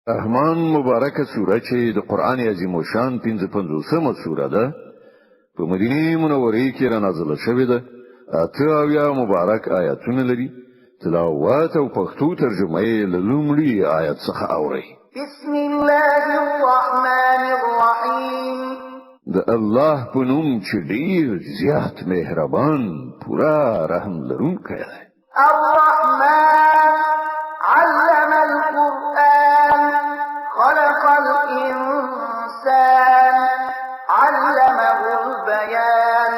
رحمان مبارکه سوره چې د قران عظیم شان 55مه سوره ده په مدینه منوره کې را نازله شوې ده. اته اویا مبارک آیاتونه لري. تلاوت او پښتو ترجمه یې له لومړي آیت څخه اوري. بسم الله الرحمن الرحیم. د الله په نوم چې ډیر زیات مهربان پورا رحم لرونکی دی. الرحمن علم القرآن خلق الإنسان علمه البيان.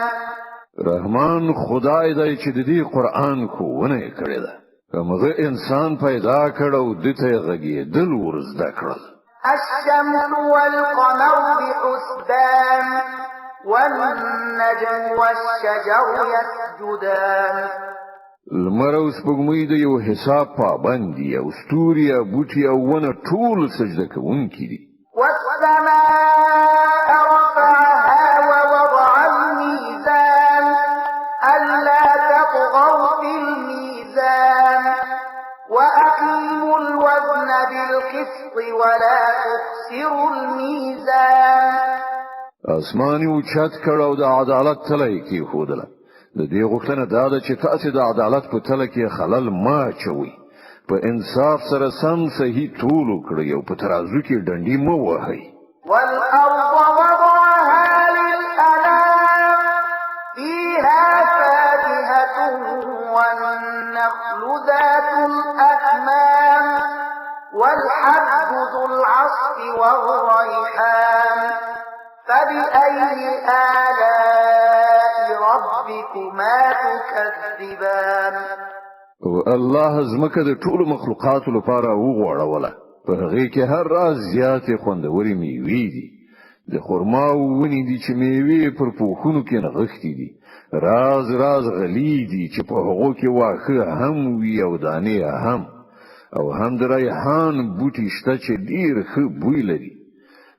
رحمان خدای دی چې د دې قران ښوونه کړې ده. هغه انسان پیدا کړ او د ته غږېدل ورزده کړل. الشمس والقمر بحسبان والنجم والشجر يسجدان. لمر او سپوږمۍ د یو حساب پابند دي او ستوري او بوټي او ونه ټول سجده کوونکي دي. والسماء رفعها ووضع الميزان ألا تطغوا في الميزان وأقيموا الوزن بالقسط ولا تخسروا الميزان. اسماني او چت کړه او د عدالت تله کې خودله. د دې غوښتنه دا ده چې تاسو د عدالت په تله کې خلل ما چوي. په انصاف سره سم صحیح طول کړی او په ترازو کې ډنډي مو وهي. والأرض وضعها للأنام فيها فاكهة والنخل ذات الأكمام والحب ذو العصف والريحان فبأي آلاء ربكما تكذبان. الله زمکه د ټولو مخلوقاتو لپاره وغوړوله. په هغه کې هر راز زیاتې خوندوري میوې دي. د خرما ونې دي چې میوې پر پوښونو کې نغښتې دي. راز راز غلي دي چې په هغو کې واښه هم وي او دانې هم. او هم د ریحان بوټي شته چې ډیر ښه بوی لري.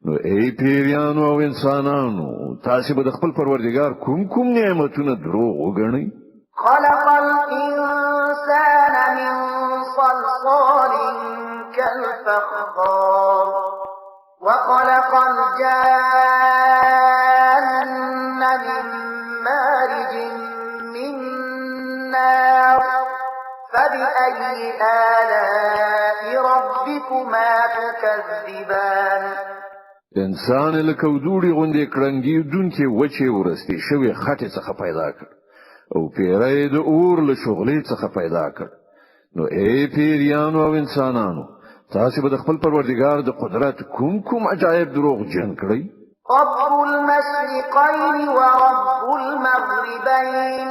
نو ای پیریانو او انسانانو تاسو به د خپل پروردګار کوم نعمتونه دروغ وګڼئ؟ خلق الإنسان من صلصال كالفخار وخلق الجان من مارج من نار فبأي آلاء ربكما تكذبان. انسان لکه دوړي غوندې کړنګي دونکي وچه ورستي شوی خټه څخه پیدا کړ او پیری د اور له شغلې څخه پیدا کړ. نو ای پیریانو او انسانانو تاسو به د خپل پروردګار د قدرت کوم عجایب دروغ جن کړی؟ رب المشرقين ورب المغربين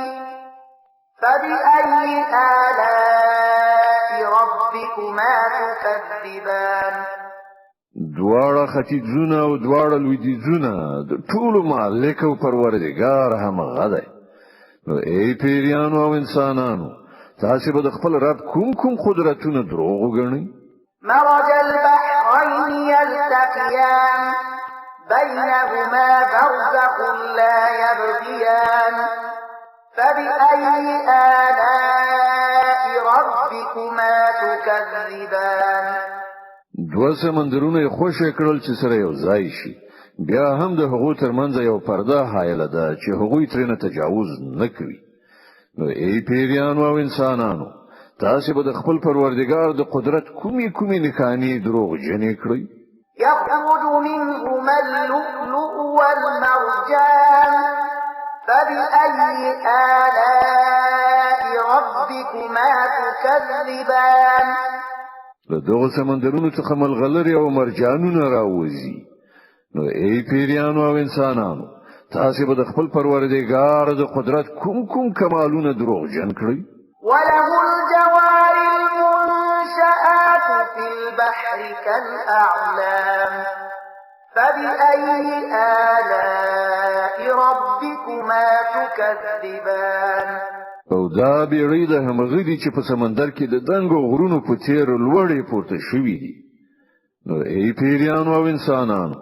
فبأي آلاء ربكما تكذبان. دواړه ختیځونه او دواړه لویدیځونه د ټولو مالک او پروردګار همغه دی. نو ای پیریانو او انسانانو تاسو به د خپل رب کوم قدرتونه دروغ وګڼئ؟ مرج البحرين يلتقيان بينهما برزخ لا يبغيان فبأي آلاء ربكما تكذبان. دوه سمندرونه خوشی کړل چې سره یو ځای شي. بیا هم د هغو ترمنځ یو پرده حایله ده چې هغوی ترنه تجاوز نه کوي. نو ای پیریانو او انسانانو تاسو به د خپل پروردګار د قدرت کومي نښانې دروغ جنې کړئ؟ يخرج منهما اللؤلؤ والمرجان فبأي آلاء ربكما تكذبان. له دغه سمندرونو څخه ملغلرې او مرجانونه راوځي. نو ای پیریانو او انسانانو تاسو به د خپل پروردګار د قدرت کوم کمالونه دروغ جن کړئ؟ وله الجوار المنشآت في البحر كالأعلام فبأي آلاء ربكما تكذبان. او دا بیړۍ د همغه دي چې په سمندر کې د دنګو غرونو په څیر لوړې پورته شوې دي. نو ای پیریانو او انسانانو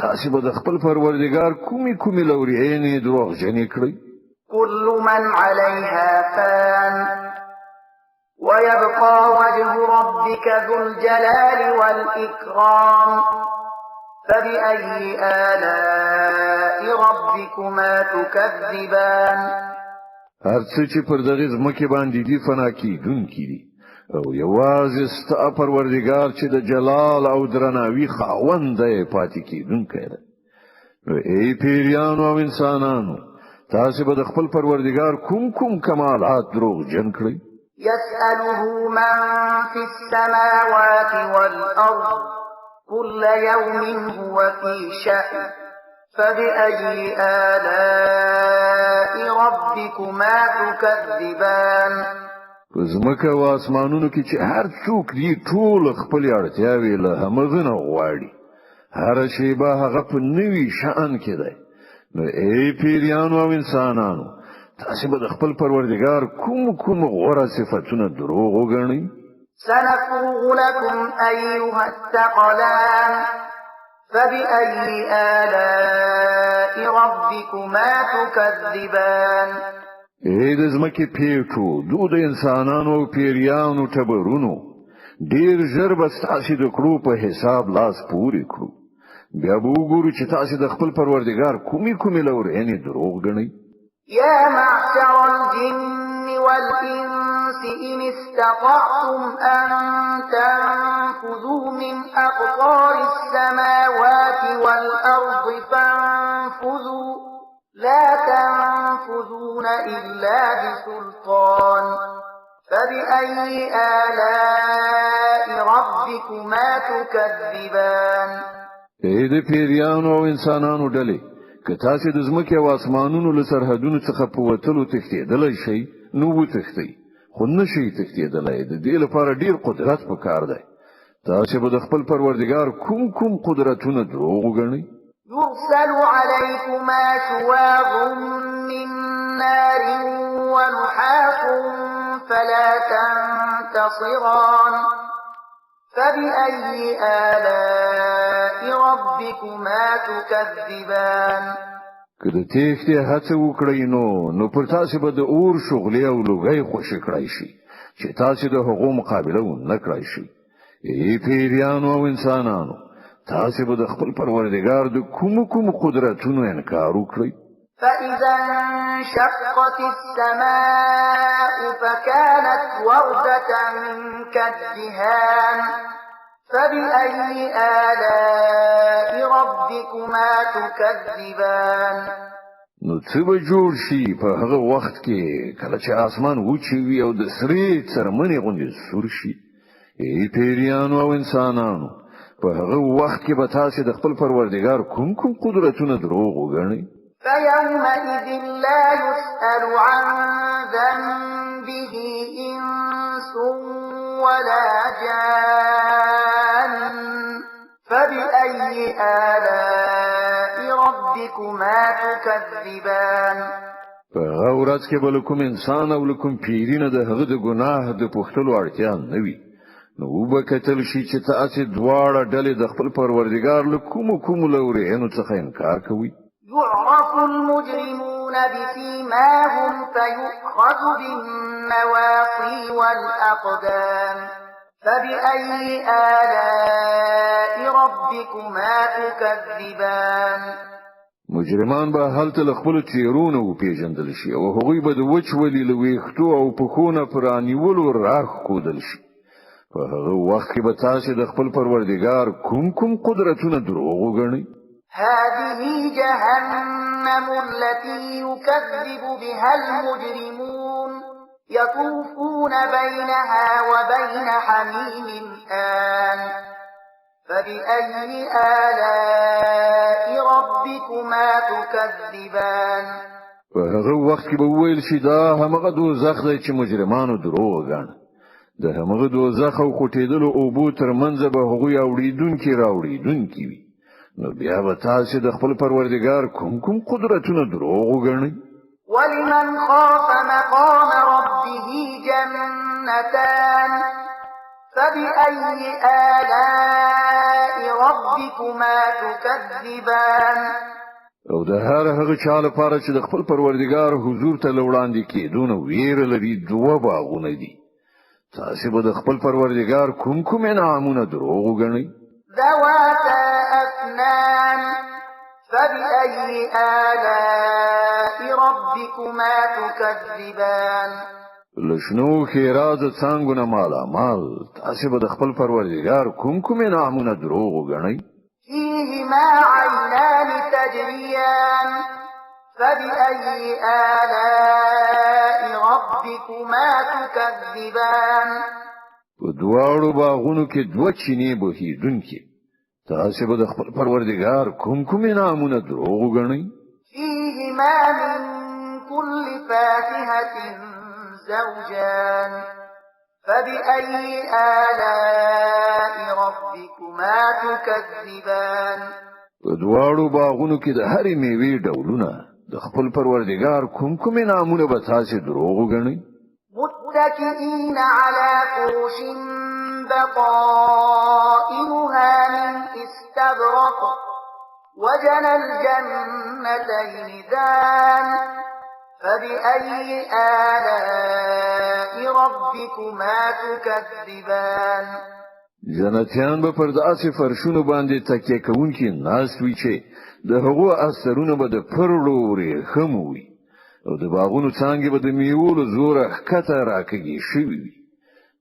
تاسو به د خپل پروردګار کومي لوريانې دروغ جنې کړئ؟ كل من عليها فان ويبقى وجه ربك ذو الجلال والإكرام فبأي آلاء ربكما تكذبان هر څه چې پر دغه ځمکه باندې دی فنا کیدونکي دي او یوازې ستا پروردګار چې د جلال او درناوي خاوند دی پاتې کیدونکی دی نو ای پیریانو او انسانانو تاسو به د خپل پروردګار کوم کمالات دروغجن کړئ يسأله من في السماوات والأرض كل يوم هو في شأن فبأي آلاء ربكما تكذبان زمکه او اسمانونو کې چې هر څوک دی ټول خپل اړتیاوي له همغه نه غواړي هر شی به هغه په نوي شأن کې دی نو ای پیریانو او انسانانو تاسو به د خپل پروردګار کوم غوړه صفاتونه دروغ وګڼئ سنفرغ لكم أيها الثقلان فبأي آلاء ربكما تكذبان اې د زمکه پیټو د انسانانو او پیریانو ټبرونو ډیر ژر به تاسو د کړو په حساب لاس پورې کړو بیا به وګورو چې تاسو د خپل پروردګار کومې لورې دروغ غنئ يا معشر الجن والإنس إن استطعتم أن تنفذوا من أقطار السماوات والأرض فانفذوا لا تنفذون إلا بسلطان فبأي آلاء ربكما تكذبان اې د پیریانو او انسانانو ډلې که تاسو د ځمکې او اسمانونو له سرحدونو څخه په وتلو تښتېدلی شئ نو وتښتئ خو نشئ تښتېدلی د دې لپاره ډیر قدرت پکار دی تاسو به د خپل پروردګار کوم قدرتونه دروغ وګڼئ يرسل عليكما شواظ من نار ونحاس فلا تنتصران فبأي آلاء ربكما تكذبان که د تېښتې هڅه وکړئ نو پر تاسو به د اور شغلې او لوګۍ خوشې کړئ شي چې تاسو د هغو مقابله ونه کړئ شي ای پیریانو او انسانانو تاسو به د خپل پروردګار د کوم قدرتونو انکار وکړئ فإذا انشقت السماء فكانت وردة كالدهان فبأي آلاء ربكما تكذبان نو څه به جوړ شي په هغه وخت کې کله چې اسمان وچی وي او د سرې څرمنې غوندې سور شي ای پیریانو او انسانانو په هغه وخت کې به تاسو د خپل پروردګار کوم قدرتونه دروغ وګڼئ فيومئذ لا يسأل عن ذنبه إنس ولا جان فبأي آلاء ربكما تكذبان په هغه ورځ کې به کوم انسان او کوم پیرینه د هغه د ګناه د پوښتلو اړتیا نه وي نو به کتل شي چې تاسو دواړه ډلې د خپل پروردګار له کوم لوري څخه انکار کوي يعرف المجرمون بسيماهم فيؤخذ بالنواصي والأقدام فبأي آلاء ربكما تكذبان مجرمان به هلته خپل تیرونه او پیژندل شي او هغوی به د وچولې لويختو او پخونه پرانیولو راخ کودل شي په هغه وخت کې به تاسو د خپل پروردګار کوم قدرتونه دروغ وګڼئ هذه جهنم التي يكذب بها المجرمون يطوفون بينها وبين حميم آن فبأي آلاء ربكما تكذبان په هغه وخت کې به ویل شي دا همغه دوزخ دی چې مجرمانو دروغ وګڼي د همغه دوزخ او خټېدلو او بو ترمنځ به هغوی راوړیدونکي وي نو بیا به تاسو د خپل پروردګار کوم قدرتونه دروغ وګڼئ ولمن خاف مقام ربه جنتان فبأي آلاء ربكما تكذبان او د هغه چا لپاره چې د خپل پروردګار حضور ته وړاندې کېدون ویره لري دوه باغونه دي تاسو به د خپل پروردگار کوم انعامونه دروغ وګڼئ ذواتا أفنان فبأي آلاء ربكما تكذبان لشنو خیرات څنګه مالا مال تاسو به د خپل پروردگار کوم انعامونه دروغ وګڼئ فيهما عينان تجريان فبأي آلاء ربكما تكذبان په دواړو باغونو کې دوه چینې بهیدونکې تاسو به د خپل پروردگار کوم انعامونه دروغ وګڼئ فيهما من كل فاكهة زوجان فبأي آلاء ربكما تكذبان په دواړو باغونو کې د هرې میوې ډولونه د خپل پروردگار کوم انعامونه به تاسو دروغ وګڼئ متكئين على فرش بطائنها من استبرق وجنى الجنتين دان فبأي آلاء ربكما تكذبان جنتیان به پر داسې فرشونو باندې تکیه کوونکي ناست وي چې د هغو اثرونه به د پرړو ورېښم وي او د باغونو څانګې به د میوو له زوره ښکته راکږي شوي وي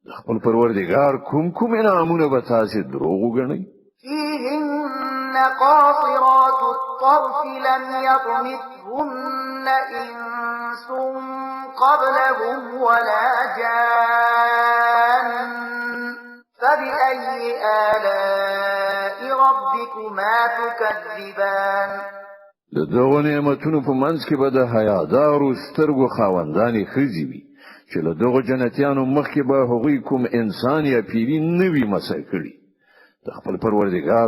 د خپل پروردګار کوم انعامونه به تاسې دروغ وګڼئ فيهن قاصرات الطرف لم يطمثهن إنس قبلهم ولا جان فبأي آلاء ربكما تكذبان دغه نعمتونو په منځ کې به د حیادارو سترګو خاوندانې ښځې وي چې له دغو جنتیانو مخکې به هغوی کوم انسان یا پیری نه وي مسح کړي د خپل پروردګار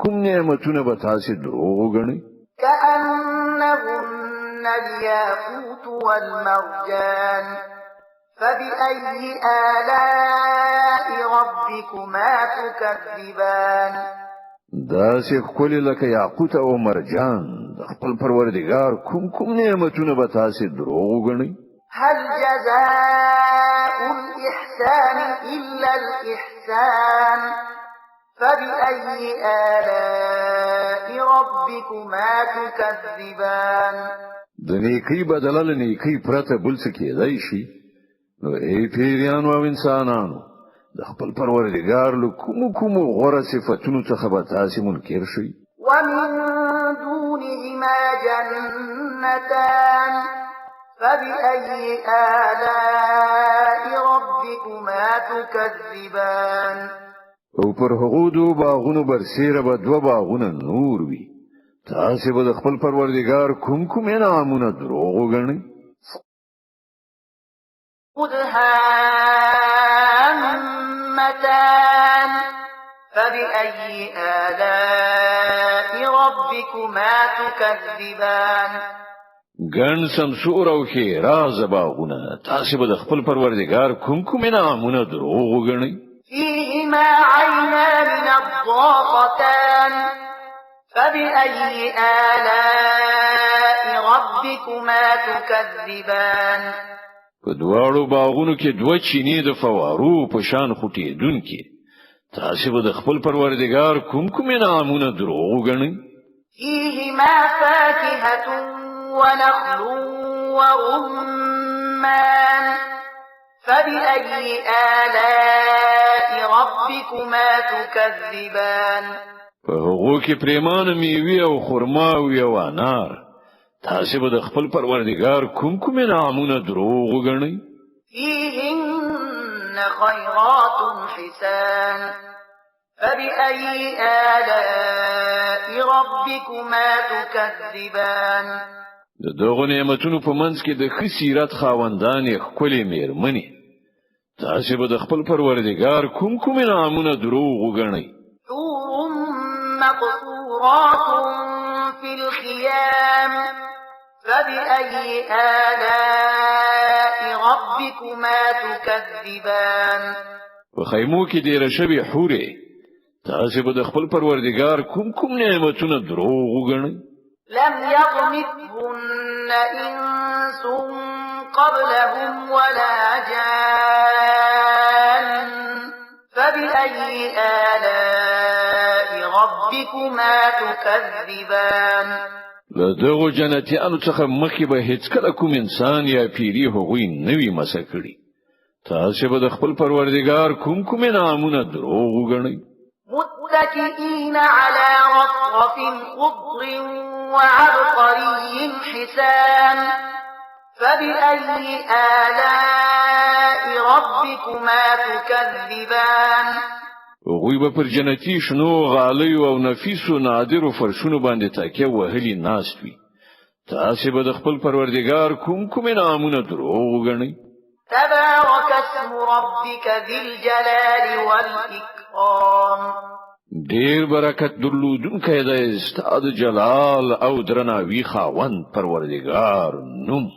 کوم نعمتونه به تاسې دروغ وګڼئ كأنهن الياقوت والمرجان فبأي آلاء ربكما تكذبان داسې ښکلي لکه یاقوت او مرجان د خپل پروردګار کوم نعمتونه به تاسې دروغ وګڼئ هل جزاء الإحسان إلا الإحسان فبأي آلاء ربكما تكذبان د نیکی بدله له نیکی پرته بل څه کېدای شي نو ای پیریانو او انسانانو د خپل پروردګار له کوم غوره صفاتونو څخه به تاسې منکر شئ ومن دونهما جنتان فبأي آلاء ربكما تكذبان او پر هغو دو باغونو برسیره به دوه باغونه نور وي تاسې به د خپل پروردګار کوم انعامونه دروغ وګڼئ مدهامتان فبأي آلاء ربكما تكذبان ګڼ سمسور او ښېراز باغونه تاسې به د خپل پروردګار کوم انعامونه دروغ وګڼئ فيهما عينان نضاختان فبأي آلاء ربكما تكذبان په دواړو باغونو کې دوه چینې د فوارو په شان خوټېدونکې تاسې به د خپل پروردګار کوم انعامونه دروغ وګڼئ فيهما فاكهة ونخل ورمان فبأي آلاء ربكما تكذبان په هغو کې پریمانه میوې او خرماوې او انار تاسې به د خپل پروردګار کوم انعامونه دروغ وګڼئ فيهن خيرات حسان فبأي آلاء ربكما تكذبان دغه نعمتونو په منځ کې د ښه سیرت خاوندانې ښکلې میرمنې تاسې به د خپل پروردګار کوم انعامونه دروغ وګڼئ حور مقصورات في الخيام فبأي آلاء ربكما تكذبان په خیمو کې ډېره شوې حورې تاسې به د خپل پروردګار کوم نعمتونه دروغ وګڼئ لم يطمثهن إنس قبلهم ولا جان فبأي آلاء ربكما تكذبان لدغو جنتیانو څخه مخکې به هیڅ کله کوم انسان یا پیری هغوی نوی مسه کړي تاسو به د خپل پروردگار کوم نامونه دروغ وګڼئ متكئين على رفرف خضر وعبقري حسان فبأي آلاء ربكما تكذبان هغوی به پر جنتی شنو غالی او نفیسو نادر فرشونو باندې تاکیه وهلی ناست وي تاسو به د خپل پروردگار کوم نامونه دروغ وګڼئ تبارك اسم ربك ذي الجلال والإكرام ډیر برکت درلودونکی دی ستاسو جلال او درناوی خاوند پروردگار نوم